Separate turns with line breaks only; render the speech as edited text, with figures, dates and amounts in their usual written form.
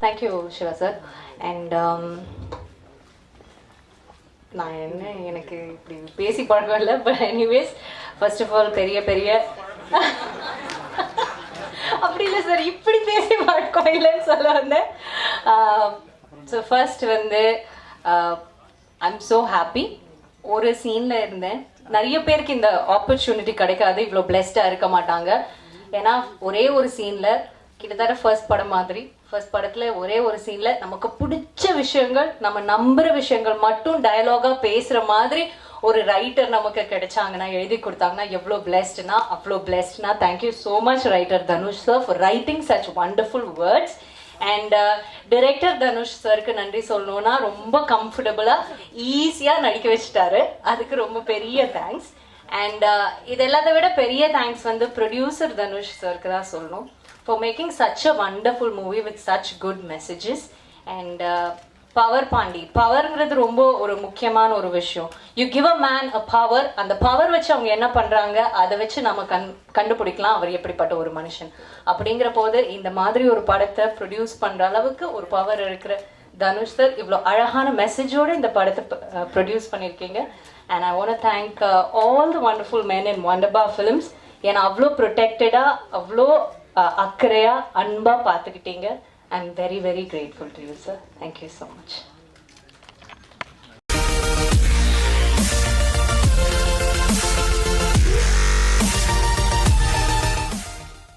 Thank you, Shiva sir. And நான் எனக்கு இப்படி பேசி பழக்கம் இல்லை. But anyways first of all பெரிய அப்படி இல்லை சார், இப்படி பேசி பழக்கம் இல்லைன்னு சொல்ல வந்தேன். ஸோ ஃபர்ஸ்ட் வந்து ஐம் ஸோ ஹாப்பி. ஒரு சீனில் இருந்தேன். நிறைய பேருக்கு இந்த ஆப்பர்ச்சுனிட்டி கிடைக்காது, இவ்வளோ பிளெஸ்டாக இருக்க மாட்டாங்க. ஏன்னா ஒரே ஒரு சீனில் கிட்டத்தட்ட ஃபர்ஸ்ட் படம் மாதிரி, ஃபர்ஸ்ட் படத்தில் ஒரே ஒரு சீனில் நமக்கு பிடிச்ச விஷயங்கள், நம்ம நம்புகிற விஷயங்கள் மட்டும் டயலாகாக பேசுகிற மாதிரி ஒரு ரைட்டர் நமக்கு கிடைச்சாங்கன்னா, எழுதி கொடுத்தாங்கன்னா எவ்வளோ பிளெஸ்ட்னா அவ்வளோ பிளெஸ்ட்னா. Thank you so much writer Dhanush sir for writing such wonderful words. And director Dhanush சருக்கு நன்றி சொல்லணும்னா, ரொம்ப கம்ஃபர்டபுளாக ஈஸியாக நடிக்க வச்சுட்டாரு. அதுக்கு ரொம்ப பெரிய தேங்க்ஸ். அண்ட் இது எல்லாத்தை விட பெரிய தேங்க்ஸ் வந்து ப்ரொடியூசர் தனுஷ் சருக்கு தான் சொல்லணும், for making such a wonderful movie with such good messages. And power Pandi, பவர்ங்கிறது ரொம்ப ஒரு முக்கியமான ஒரு விஷயம். You give a man a power, அந்த பவர் வச்சு அவங்க என்ன பண்ணுறாங்க அதை வச்சு நம்ம கண்டுபிடிக்கலாம் அவர் எப்படிப்பட்ட ஒரு மனுஷன். அப்படிங்கிற போது இந்த மாதிரி ஒரு படத்தை ப்ரொடியூஸ் பண்ணுற அளவுக்கு ஒரு பவர் இருக்கிற தனுஷ் சார் இவ்வளோ அழகான மெசேஜோடு இந்த படத்தை ப்ரொடியூஸ் பண்ணியிருக்கீங்க. And I want thank all the wonderful men in Wunderbar films. ஏன்னா அவ்வளோ ப்ரொடெக்டடாக, அவ்வளோ அக்கறையாக, அன்பாக பார்த்துக்கிட்டீங்க. I am very grateful to you sir. Thank you so much.